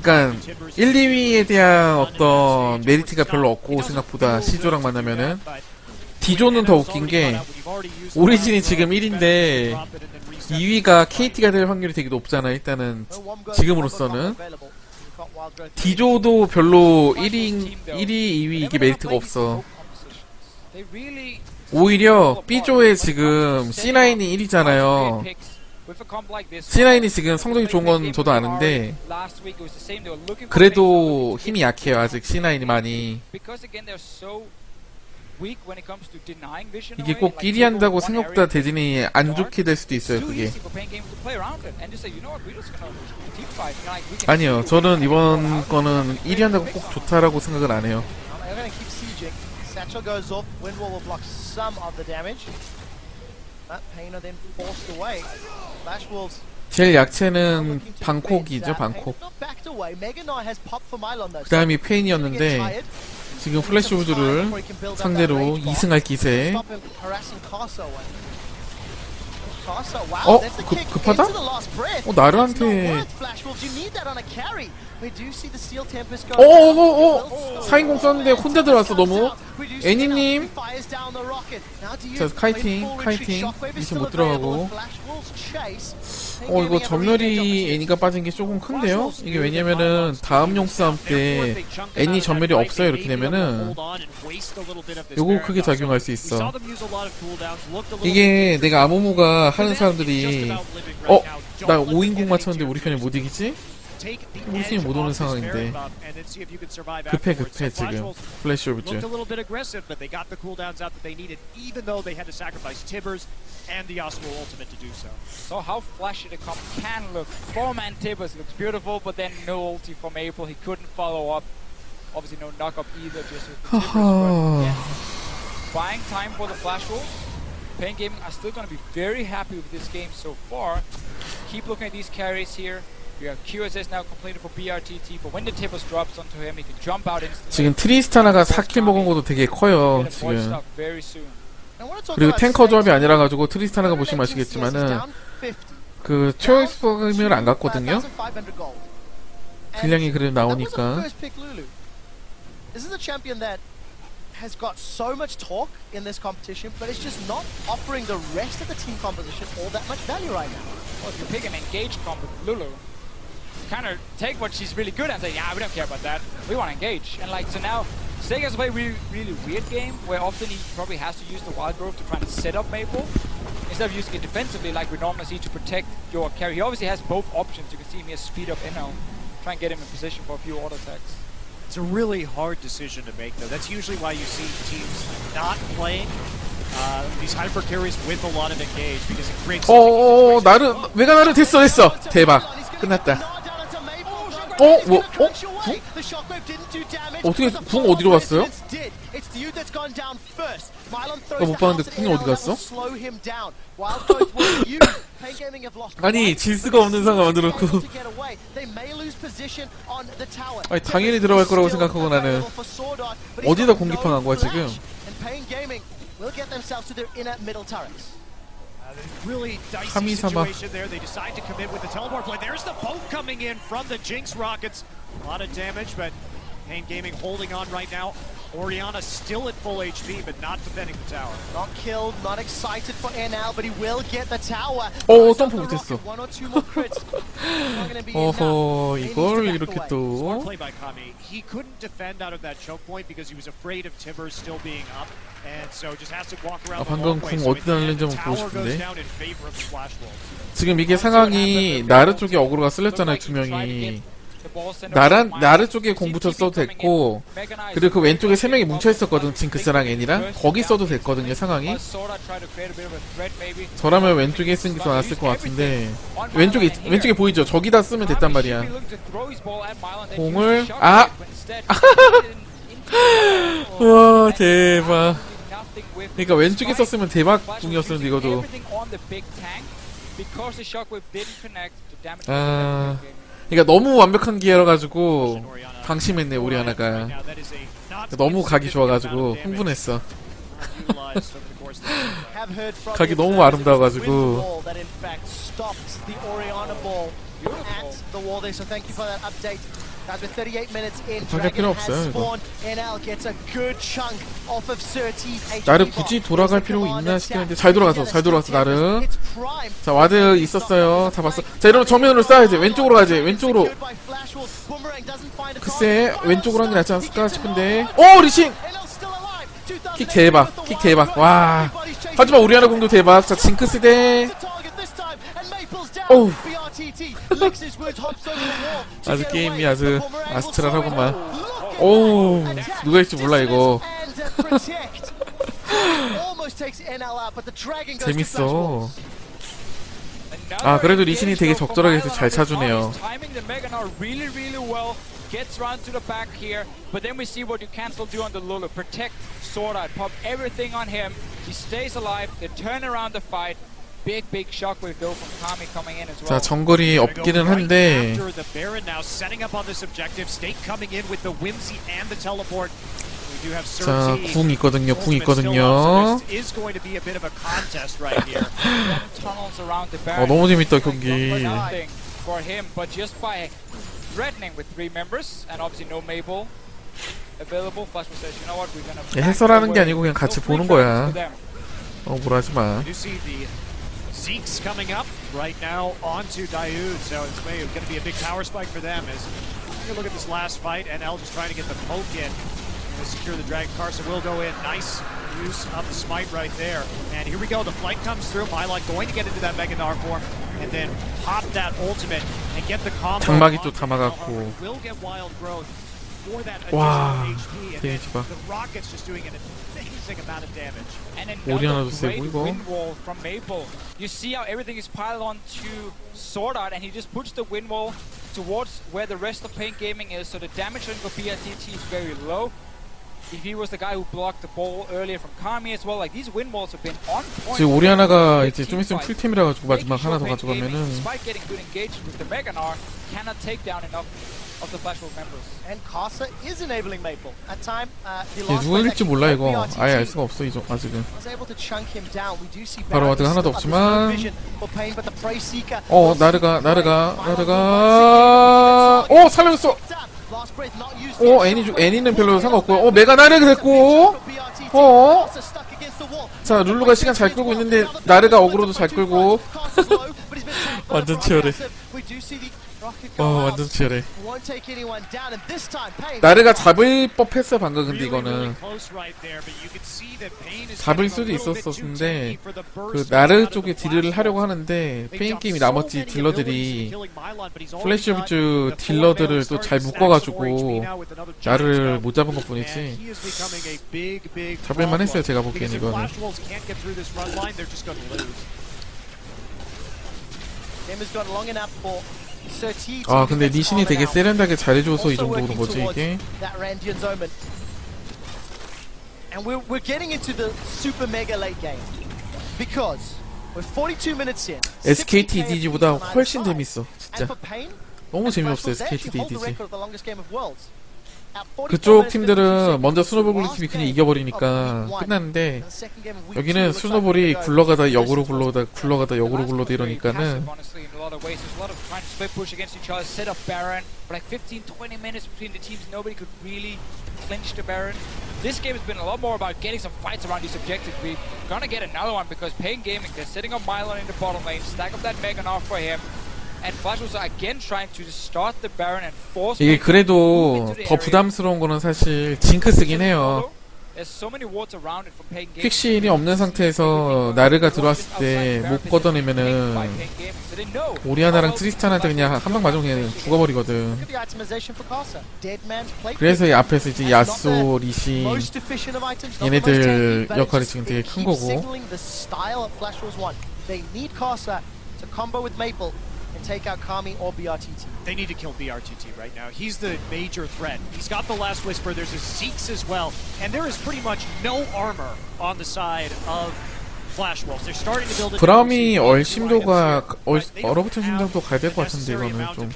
그러니까 1, 2위에 대한 어떤 메리트가 별로 없고 생각보다 C조랑 만나면은. D조는 더 웃긴 게 오리진이 지금 1위인데 2위가 KT가 될 확률이 되게 높잖아. 일단은 지금으로서는 D조도 별로 1위, 2위 이게 메리트가 없어. 오히려 B조에 지금 C9이 1위잖아요. C9이 지금 성적이 좋은 건 저도 아는데 그래도 힘이 약해요. 아직 C9이 많이. 이게 꼭 1위 한다고 생각보다 대진이 안 좋게 될 수도 있어요. 그게. 아니요, 저는 이번 거는 1위 한다고 꼭 좋다라고 생각을 안 해요. 제일 약체는 방콕이죠, 방콕. 그 다음이 페인이었는데 지금 플래시 우드를 상대로 2승할 기세. 급하다? 나르한테. 어어어 4인공 썼는데 혼자 들어왔어. 너무. 애니님. 자, 카이팅 미션 못 들어가고. 이거 전멸이 애니가 빠진 게 조금 큰데요? 이게 왜냐면은 다음 용 싸움 때 애니 전멸이 없어요. 이렇게 되면은 요거 크게 작용할 수 있어. 이게 내가 아무무가 하는 사람들이 나 5인공 맞췄는데 우리 편이 못 이기지? 우리 팀이 못 오는 상황인데 급해 지금 플래시 오브 즈. So how flashy the comp can look. 4-man Tibbers looks beautiful, but then no ulti from April. He couldn't follow up. Obviously no knock-up either, just with the Tibbers. But yeah, buying time for the Flash Wolves. Pain Gaming are still going to be very happy with this game so far. Keep looking at these carries here. We have QSS now completed for BRTT, but when the Tibbers drops onto him, he can jump out instantly. 지금 트리스타나가 4킬 먹은 것도 되게 커요. 지금. 그리고 탱커 조합이 아니라 가지고 트리스타나가 보시면 아시겠지만은 그 초월수금을 안 갔거든요. 딜량이 그래도 나오니까. has got so much talk in this competition, but it's just not offering the rest of the team composition all that much value right now. Well, if you pick an engaged comp with Lulu, kind of take what she's really good at and say, yeah, we don't care about that. We want to engage. And like, so now, Sega has played a really weird game where often he probably has to use the Wild Growth to try and set up Maple instead of using it defensively like we normally see to protect your carry. He obviously has both options. You can see him here speed up Inno, try and get him in position for a few auto attacks. It's a really hard decision to make, though. That's usually why you see teams not playing these hyper carries with a lot of engage because it creates. 나르 메가 나르 됐어. 대박. 끝났다. 뭐? 어떻게 붕 어디로 갔어요? 나 못 봤는데 붕이 어디 갔어? 아니 질 수가 없는 상황 만들었고. 아니 당연히 들어갈 거라고 생각하고 나는 어디다 공기판 간 거야 지금? Really dicey situation there. They decide to commit with the teleport play. There's the poke coming in from the Jinx rockets. A lot of damage, but Pain Gaming holding on right now. Orianna still at full HP, but not defending the tower. Not killed, not excited for NL, but he will get the tower. 점프 못했어. 어허, 이걸 이렇게 또. Smart play by Kami. He couldn't defend out of that choke point because he was afraid of Tibbers still being up. And so just has to walk around the 방금 hallway. 궁 So 어디다 날린지 한번 보고 tower goes 싶은데. down in favor of the Flash Wolves. 지금 이게 상황이 나르 쪽에 어그로가 쓸렸잖아요, 두 명이. 나르 쪽에 공부터 써도 됐고, 그리고 그 왼쪽에 세 명이 뭉쳐 있었거든, 징크스랑 애니랑. 거기 써도 됐거든요, 상황이. 저라면 왼쪽에 쓰는 게 더 나았을 것 같은데. 왼쪽에 보이죠? 저기다 쓰면 됐단 말이야. 공을, 와, 대박. 그러니까 왼쪽에 썼으면 대박 궁이었었는데 이거도. 그러니까 너무 완벽한 기회라 가지고 방심했네 오리아나가. 너무 각이 좋아가지고 흥분했어. 각이 너무 아름다워가지고. 방할 필요 없어요 이거. 나를 굳이 돌아갈 필요가 있나 싶겠는데 잘 돌아갔어 나를. 자 와드 있었어요. 다 봤어. 자 이러면 정면으로 쏴야지. 왼쪽으로 가지. 왼쪽으로. 글쎄 왼쪽으로 하는 게 낫지 않았을까 싶은데. 리신! 킥 대박. 와. 하지만 우리하나 공도 대박. 자 징크스 대 아주 게임이 아주 아스트랄하구만. 누가 할지 몰라 이거. 재밌어. 그래도 리신이 되게 적절하게 해서 잘 차주네요. Gets round to the back here, but then we see what you cancel do on the Lulu. Protect Sword Art, pop everything on him. He stays alive. They turn around the fight. Big shockwave though from Kami coming in as well. 자 정거리 없기는 한데. 자 궁 있거든요. 너무 재밌다 경기. Threatening with 3 members and obviously no Mabel available. Flash says, you know what, we're gonna. 해설하는 게 아니고 그냥 같이 보는 거야. 뭐라 하지 마. Zeke's coming up right now onto Daoud, so it's going to be a big power spike for them. As you look at this last fight, NL just trying to get the poke in to secure the Dragon. Carson will go in. Nice use of the smite right there. And here we go. The flight comes through. Mylock going to get into that Mega Gnar form and then pop that ultimate and get the combo. 장막이 또 다 막았고. Will get wild growth for that 와, additional HP. And then the Rocket's just doing an amazing amount of damage. And another great wind wall from Maple. You see how everything is piled onto Sword Art, and he just puts the wind wall towards where the rest of Pain Gaming is, so the damage on BRTT is very low. If he was the guy who blocked the ball earlier from Kami as well, like these wind walls have been on point. 지금 오리아나가 이제 좀 있으면 풀템이라 가지고 마지막 하나 더 가져가면은. Despite getting good engagement with the Mega Gnar, cannot take down enough of the Flash Wolf members. And Casa is enabling Maple. At time, 누가 이길지 몰라 이거. 아예 알 수가 없어 이거 아직은. 바로 와드가 하나도 없지만. 나르가. 살려줬어. 애니는 별로 상관없고. 메가 나르가 됐고. 자 룰루가 시간 잘 끌고 있는데 나르가 어그로도 잘 끌고. 완전 치열해. 완전 치열해. 나르가 잡을 법했어 방금. 근데 이거는 잡을 수도 있었었는데 그 나르 쪽에 딜을 하려고 하는데 페인 게임이 나머지 딜러들이 플래시 오브 딜러들을 또 잘 묶어가지고 나르를 못 잡은 것 뿐이지 잡을만 했어요 제가 보기엔 이거는. 아 근데 리신이 되게 세련되게 잘해줘서 이 정도 그런 거지 이게. And we're getting into the super mega late game because we're 42 minutes in. SKT DG보다 훨씬 재밌어 진짜. 너무 재미없어 SKT DG. 그쪽 팀들은 먼저 스노볼 팀이 그냥 이겨버리니까 끝났는데 여기는 스노볼이 굴러가다 역으로 굴러가다 굴러가다 역으로 굴러다 이러니까는 This game has been a lot more about getting some fights around these objectives. We're gonna get another one because Png Gaming, they're setting up Mylon in the bottom lane, stack up that Mega off for him. And Flash was again trying to start the Baron and force. 이게 그래도 더 부담스러운 거는 사실 징크스긴 해요. 퀵신이 없는 상태에서 나르가 들어왔을 때 못 걷어내면은 오리아나랑 트리스탄한테 그냥 한 방 맞으면 그냥 죽어버리거든. 그래서 이 앞에서 이제 야쏘, 리신 얘네들 역할이 지금 되게 큰 거고. and take out Kami or BRTT. They need to kill BRTT right now. He's the major threat. He's got the last whisper. There's his Zeeks as well. And there is pretty much no armor on the side of Flash Wolves. They're starting to build a 브라움이 얼심도가 얼어붙은 심장도 가야 될 것 같은데 이거는 좀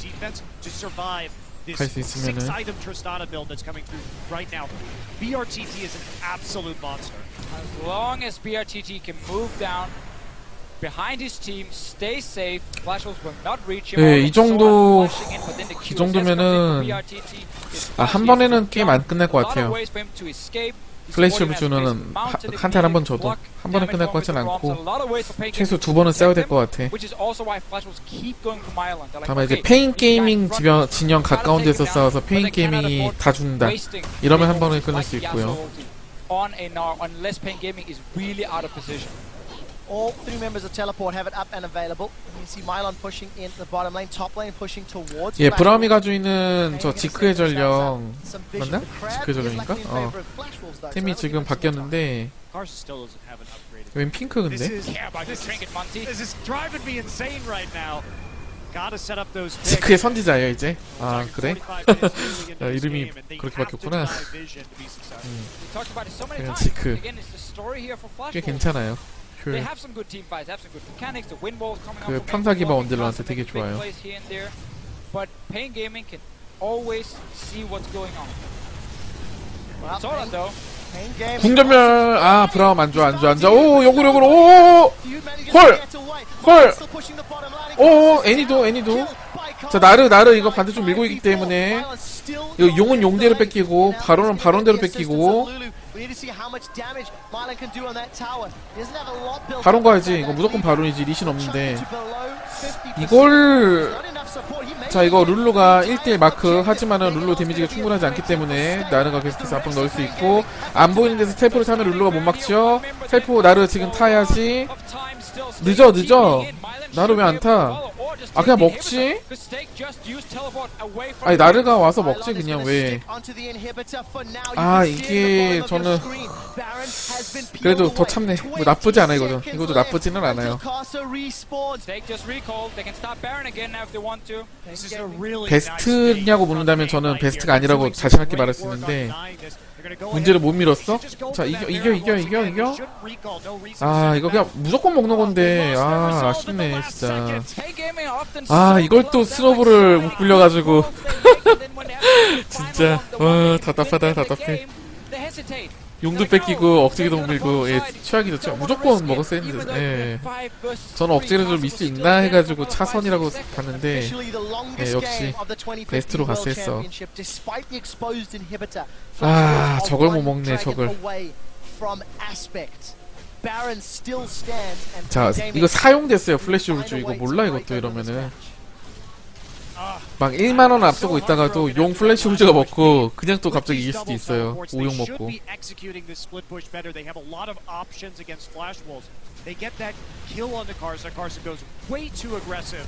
갈 수 있으면은. Six-item Tristana build that's coming through right now. BRTT is an absolute monster. As long as BRTT can move down behind his team, stay safe. Flash Wolves will not reach him. 네, 이 정도면은 한 번에는 게임 안 끝날 것 같아요. 플래시 오브 주는 한타를 한 번 줘도 한 번에 끝날 것 같진 않고 최소 2번은 싸워야 될 것 같아. 다만 이제 페인 게이밍 진영 가까운 데서 싸워서 페인 게이밍이 다 죽는다 이러면 한 번에 끝날 수 있고요. All three members of Teleport have it up and available. You can see Mylon pushing in the bottom lane, top lane pushing towards. 예, 브라움이 가지고 있는 저 지크의 전령 맞나? 지크의 전령인가? 템이 지금 바뀌었는데 웬 핑크 근데? 지크의 선지자예요 이제. 아 그래? 이름이 그렇게 바뀌었구나. 그냥 지크 꽤 괜찮아요. 그 평타기바 원딜러한테 되게 좋아요. 궁전멸. 아 브라움 안좋아 안좋아. 오 역으로 오 헐 오 애니도 자 나르 이거 반대쪽 밀고 있기 때문에 이거 용은 용대로 뺏기고 바론은 바론대로 뺏기고 바론 가야지. 이거 무조건 바론이지. 리신 없는데 이걸 자 이거 룰루가 1대1 마크 하지만은 룰루 데미지가 충분하지 않기 때문에 나르가 계속해서 압박 넣을 수 있고 안 보이는 데서 텔포를 타면 룰루가 못 막죠. 텔포 나르 지금 타야지. 늦어 나르 왜 안 타? 아 그냥 먹지? 아니 나르가 와서 먹지 그냥 왜. 아 이게 저는 그래도 더 참네. 뭐 나쁘지 않아 이것도 나쁘지는 않아요. 베스트냐고 묻는다면 저는 베스트가 아니라고 자신있게 말할 수 있는데 문제를 못 밀었어? 자 이겨 아 이거 그냥 무조건 먹는 건데 아 아쉽네 진짜. 아 이걸 또 스노볼을 못 굴려가지고 진짜 답답해. 용도 뺏기고 억지기도 못 밀고 예 최악이죠. 최악. 무조건 먹었어야 했는데 예. 저는 억지로 좀 밀 수 있나 해가지고 차선이라고 봤는데 예, 역시 베스트로 갔어 했어. 아 저걸 못 먹네 저걸. 자 이거 사용됐어요 플래시 오브 이거 몰라 이것도 이러면은. 막 1만원 앞서고 있다가도 용 플래시 후즈가 먹고 그냥 또 갑자기 이길 수도 있어요. 오용 먹고. They get that kill on the Carson. Carson goes way too aggressive,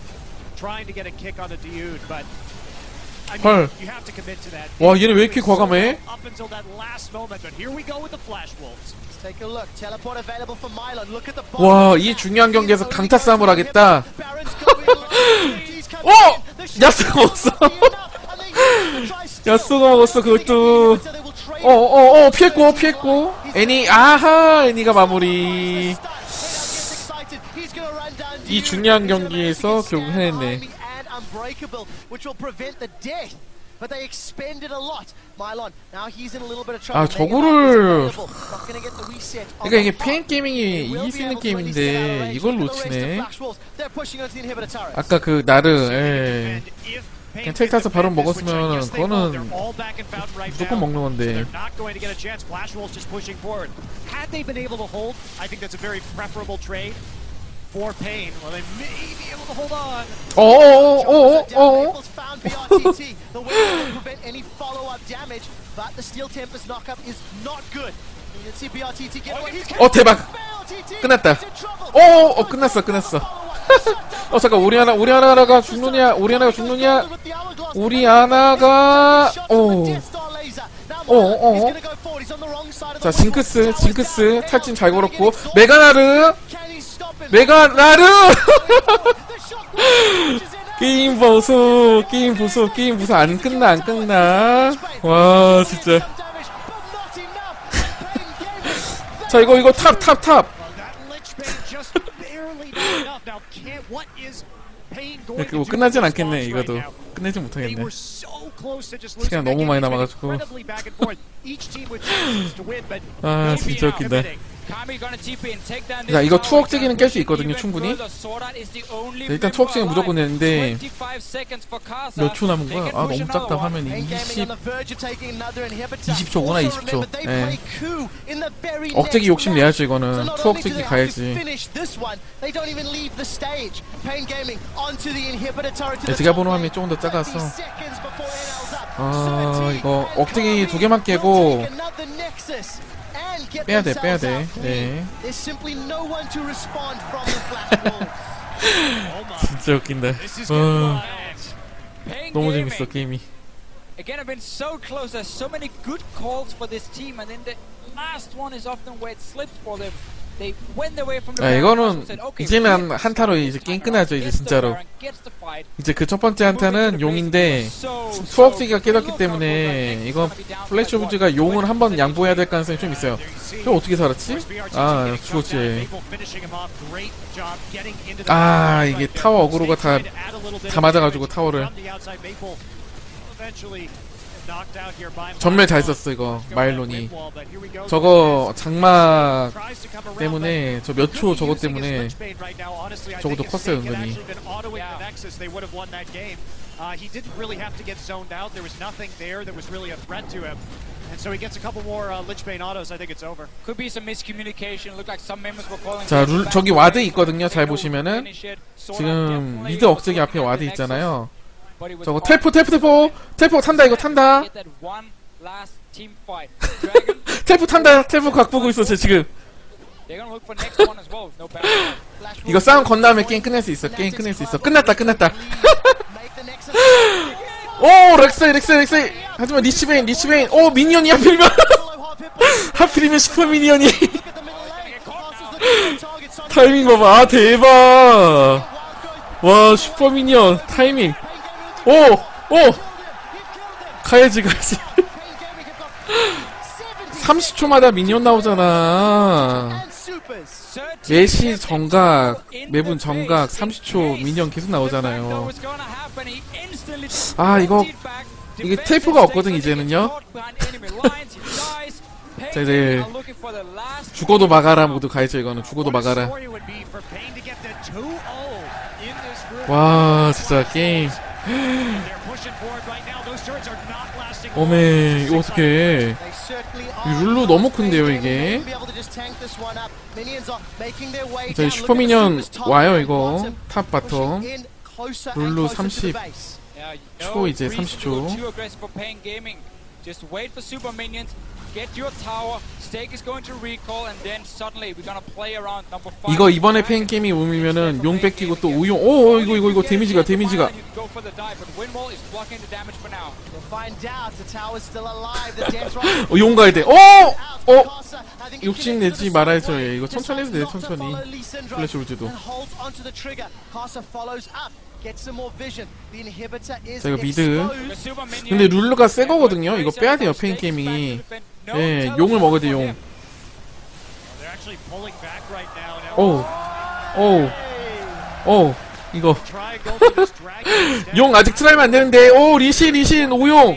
trying to get a kick on the dude, but I mean, you have to commit to that. 와, 얘네 왜 이렇게 과감해? Up until that last moment, but here we go with the Flash Wolves. Let's take a look. Teleport available for Mylon. Look at the 와, 이 중요한 경기에서 강타 싸움을 하겠다. 어! 야스가 먹었어. 야스가 먹었어, 그것도. 피했고. 애니, 아하, 애니가 마무리. 이 중요한 경기에서 결국 해냈네. 아, 저거를. 그러니까 이게 페인 게이밍이 이길 수 있는 게임인데 이걸 놓치네. 아까 그 나르, 예. 그냥 텔 타서 바로 먹었으면 그거는 무조건 먹는 건데. For Pain, well, they may be able to hold on. The way to prevent any follow-up damage, but the Steel Tempest knockup is not good. You can see BRTT get away. 대박. 끝났다. 끝났어. 잠깐, 오리아나가 죽느냐? 오리아나가 자, 징크스 탈진 잘 걸었고, 메가나르 게임 보소 안 끝나. 와, 진짜. 자, 이거 탑. 이거 끝나진 않겠네. 이거도 끝내지 못하겠네. 시간 너무 많이 남아가지고. 아, 진짜 웃긴다. 자, 이거 투억제기는 깰 수 있거든요, 충분히. 일단 투억제기는 무조건 되는데 몇 초 남은 거야? 아, 너무 작다. 화면이 20초구나. 20초. 예. 억제기 욕심 내야지. 이거는 투억제기 가야지. 제가 보는 화면이 조금 더 작아서 이거 억제기 2개만 깨고 빼야돼. 네. 진짜 웃긴다. 너무 재밌어, 게임이. Again, I've been so close. There's so many good calls for this team, and then the last one is often where it slips for them. They went away from the. 이거는 이제는 한타로 이제 게임 끝나죠, 이제 진짜로. 이제 그 첫 번째 한타는 용인데 투억제기가 깨졌기 때문에 이건 플래시 오브즈가 용을 한번 양보해야 될 가능성이 좀 있어요. 저 어떻게 살았지? 아, 죽었지. 아, 이게 타워 어그로가 다 맞아가지고 타워를. 전멸 잘 썼어. 이거 마일론이 저거 장막 때문에 저 몇 초 저것 때문에 저것도 컸어요 은근히. 자, 저기 와드 있거든요. 잘 보시면은 지금 미드 억제기 앞에 와드 있잖아요. 저거 텔포 탄다. 이거 탄다. 텔포 탄다. 텔포 각 보고 있어. 쟤 지금. 이거 싸움 건 다음에 게임 끝낼 수 있어. 끝났다. 오, 렉스. 하지만 리치베인. 오, 미니언이 하필이면 슈퍼 미니언이. 타이밍 봐봐. 아, 대박. 와, 슈퍼 미니언 타이밍. 오! 가야지. 30초마다 미니언 나오잖아. 매시 정각, 매분 정각 30초 미니언 계속 나오잖아요. 아, 이게 테이프가 없거든, 이제는요. 자, 이제 죽어도 막아라 모두 가야죠. 이거는 죽어도 막아라. 와, 진짜 게임. 어메, 이거 어떡해. 룰루 너무 큰데요, 이게. 자, 슈퍼미니언 와요, 이거. 탑 바텀. 룰루 30. 초 이제 30초. Too aggressive for Png Gaming. Just wait for super minions. Get your tower. Stake is going to recall, and then suddenly we're gonna play around number 5. 이거 이번에 팬 게임이 오면은 용 뺏기고 또 우용. 오 이거 데미지가. 용 가야 돼. 욕심 내지 말아야죠. 이거 천천히 해도 돼. 천천히. 플래시 울즈도. 자 이거 미드. 근데 룰루가 새 거거든요. 이거 빼야 돼요. 팬 게이밍이. 예, 용을 먹어야 돼. 용. 이거 용 아직 트라이면 안 되는데. 리신 오용.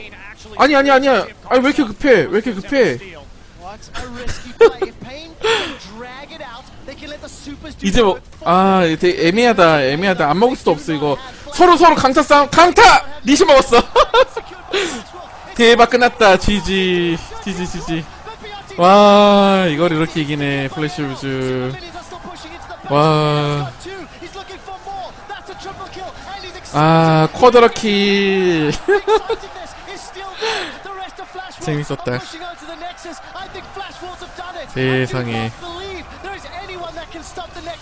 아니야. 아니 왜 이렇게 급해? 이제 되게 애매하다. 안 먹을 수도 없어 이거. 서로 강타 싸움. 강타. 리신 먹었어. 대박 끝났다. GG. 와 이걸 이렇게 이기네. 플래시 울즈. 와. 쿼드러킬. 재밌었다. 세상에.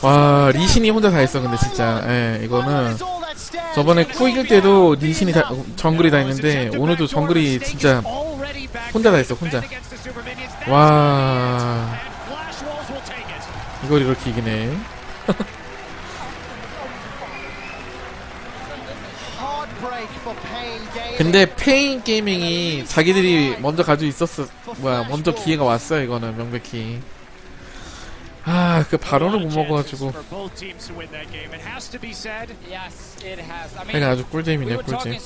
와 리신이 혼자 다 했어. 근데 진짜 이거는 저번에 쿠 이길 때도 리신이 정글이 다 했는데 오늘도 정글이 진짜 혼자 다 했어. 혼자. 와 이걸 이렇게 이기네. 근데 페인 게이밍이 자기들이 먼저 가지고 있었어. 먼저 기회가 왔어요. 이거는 명백히. 그 바론을 못 먹어가지고. 아주 꿀잼이네. 꿀잼.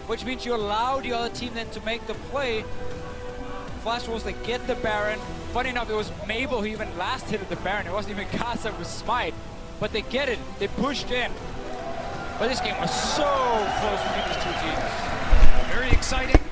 Which means you allow the other team then to make the play. Flash Wolves, they get the Baron. Funny enough, it was Mabel who even last hit the Baron. It wasn't even Casa with Smite. But they get it. They pushed in. But this game was so close between these two teams. Very exciting.